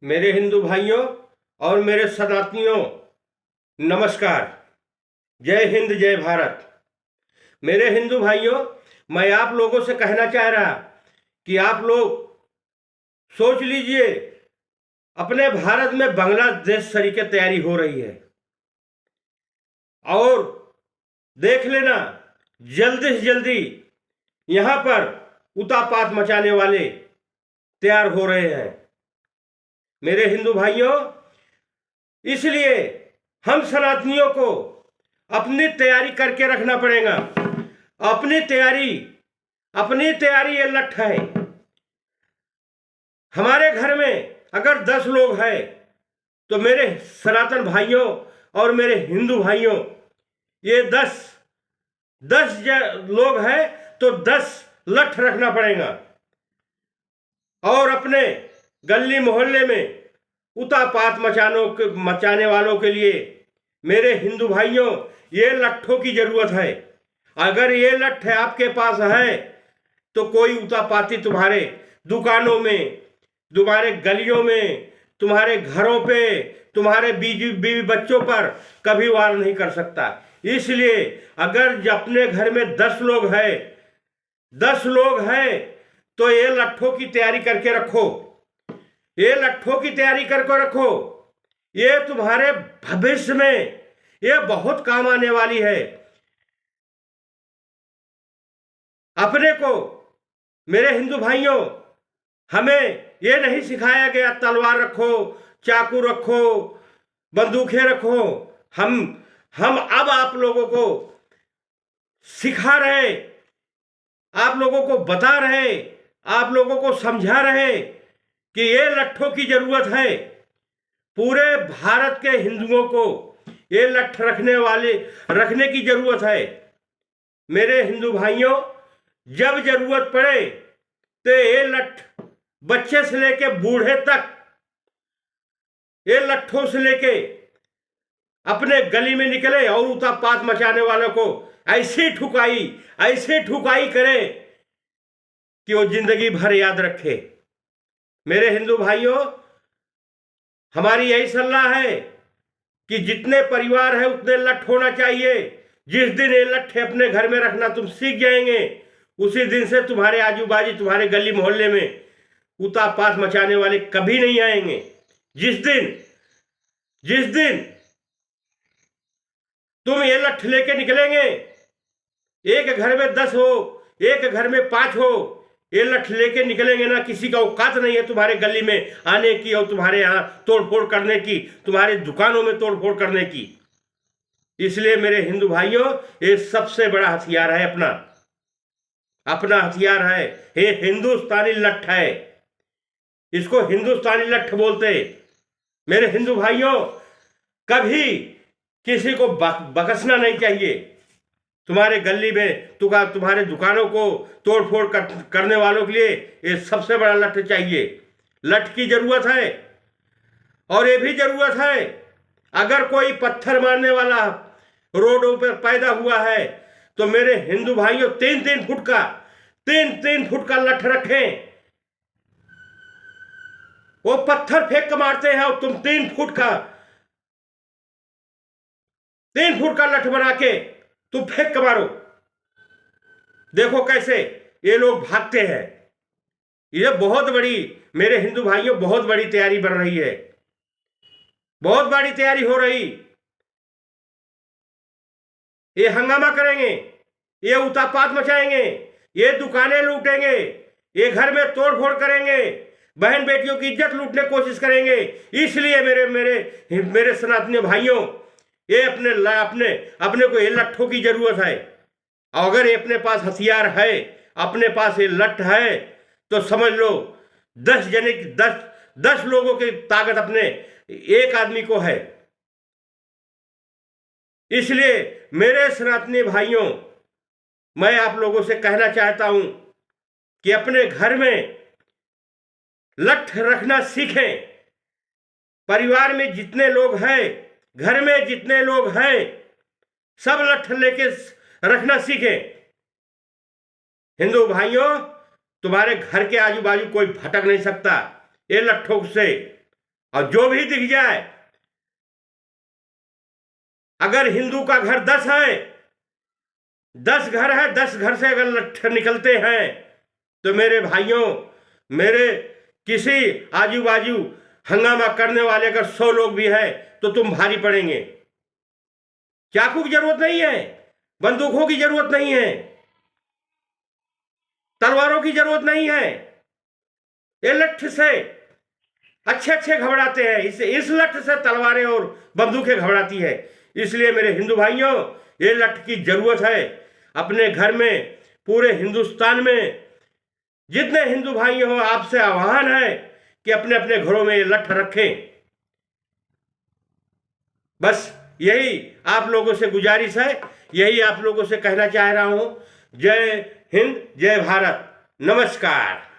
मेरे हिंदू भाइयों और मेरे सनातनियों, नमस्कार। जय हिंद, जय भारत। मेरे हिंदू भाइयों, मैं आप लोगों से कहना चाह रहा कि आप लोग सोच लीजिए, अपने भारत में बांग्लादेश तरीके तैयारी हो रही है और देख लेना, जल्दी से जल्दी यहाँ पर उतापात मचाने वाले तैयार हो रहे हैं। मेरे हिंदू भाइयों, इसलिए हम सनातनियों को अपनी तैयारी करके रखना पड़ेगा। अपनी तैयारी ये लठ है। हमारे घर में अगर 10 लोग हैं तो मेरे सनातन भाइयों और मेरे हिंदू भाइयों, ये 10 लोग हैं तो 10 लठ रखना पड़ेगा। और अपने गली मोहल्ले में उतापात मचाने वालों के लिए मेरे हिंदू भाइयों, ये लट्ठों की जरूरत है। अगर ये लठ आपके पास है तो कोई उतापाती तुम्हारे दुकानों में, तुम्हारे गलियों में, तुम्हारे घरों पे, तुम्हारे बीवी बच्चों पर कभी वार नहीं कर सकता। इसलिए अगर अपने घर में 10 लोग हैं तो ये लट्ठों की तैयारी करके रखो। ये लट्ठों की तैयारी करके रखो। ये तुम्हारे भविष्य में ये बहुत काम आने वाली है। अपने को, मेरे हिंदू भाइयों, हमें ये नहीं सिखाया गया तलवार रखो, चाकू रखो, बंदूकें रखो। हम अब आप लोगों को सिखा रहे, आप लोगों को बता रहे, आप लोगों को समझा रहे कि ये लट्ठों की जरूरत है। पूरे भारत के हिंदुओं को ये लठ रखने की जरूरत है। मेरे हिंदू भाइयों, जब जरूरत पड़े तो ये लठ बच्चे से लेके बूढ़े तक, ये लट्ठों से लेके अपने गली में निकले और उतापात मचाने वालों को ऐसी ठुकाई करे कि वो जिंदगी भर याद रखे। मेरे हिंदू भाइयों, हमारी यही सलाह है कि जितने परिवार है उतने लठ होना चाहिए। जिस दिन ये लठ अपने घर में रखना तुम सीख जाएंगे, उसी दिन से तुम्हारे आजू बाजू, तुम्हारे गली मोहल्ले में उतापात मचाने वाले कभी नहीं आएंगे। जिस दिन तुम ये लठ लेके निकलेंगे, एक घर में 10 हो, एक घर में 5 हो, ये लठ लेके निकलेंगे ना, किसी का औकात नहीं है तुम्हारे गली में आने की और तुम्हारे यहाँ तोड़फोड़ करने की, तुम्हारे दुकानों में तोड़फोड़ करने की। इसलिए मेरे हिंदू भाइयों, ये सबसे बड़ा हथियार है, अपना हथियार है। ये हिंदुस्तानी लठ है, इसको हिंदुस्तानी लठ बोलते। मेरे हिंदू भाइयों, कभी किसी को बकसना नहीं चाहिए। तुम्हारे गली में तुम्हारे दुकानों को तोड़फोड़ करने वालों के लिए ये सबसे बड़ा लठ चाहिए। लठ की जरूरत है। और ये भी जरूरत है, अगर कोई पत्थर मारने वाला रोडों पर पैदा हुआ है तो मेरे हिंदू भाइयों, 3-3 फुट का लठ रखें। वो पत्थर फेंक के मारते हैं और तुम 3 फुट का लठ बना के तुम फेंक के मारो। देखो कैसे ये लोग भागते हैं। ये बहुत बड़ी, मेरे हिंदू भाइयों, बहुत बड़ी तैयारी बन रही है, बहुत बड़ी तैयारी हो रही। ये हंगामा करेंगे, ये उतापात मचाएंगे, ये दुकानें लूटेंगे, ये घर में तोड़फोड़ करेंगे, बहन बेटियों की इज्जत लूटने की कोशिश करेंगे। इसलिए मेरे सनातनी भाइयों, ये अपने को ये लट्ठों की जरूरत है। अगर ये अपने पास हथियार है, अपने पास ये लठ है, तो समझ लो 10 लोगों की ताकत अपने एक आदमी को है। इसलिए मेरे सनातनी भाइयों, मैं आप लोगों से कहना चाहता हूं कि अपने घर में लठ रखना सीखें। परिवार में जितने लोग हैं, घर में जितने लोग हैं, सब लठ लेके रखना सीखें। हिंदू भाइयों, तुम्हारे घर के आजू बाजू कोई भटक नहीं सकता ये लट्ठों से। और जो भी दिख जाए, अगर हिंदू का घर 10 है, 10 घर है, 10 घर से अगर लट्ठे निकलते हैं तो मेरे भाइयों, मेरे किसी आजू बाजू हंगामा करने वाले अगर 100 लोग भी हैं तो तुम भारी पड़ेंगे। चाकू की जरूरत नहीं है, बंदूकों की जरूरत नहीं है, तलवारों की जरूरत नहीं है। ये लठ से अच्छे अच्छे घबराते हैं, इस लठ से तलवारें और बंदूकें घबराती है। इसलिए मेरे हिंदू भाइयों, ये लठ की जरूरत है अपने घर में। पूरे हिंदुस्तान में जितने हिंदू भाई हो, आपसे आह्वान है कि अपने अपने घरों में ये लठ रखें। बस यही आप लोगों से गुजारिश है, यही आप लोगों से कहना चाह रहा हूं। जय हिंद, जय भारत, नमस्कार।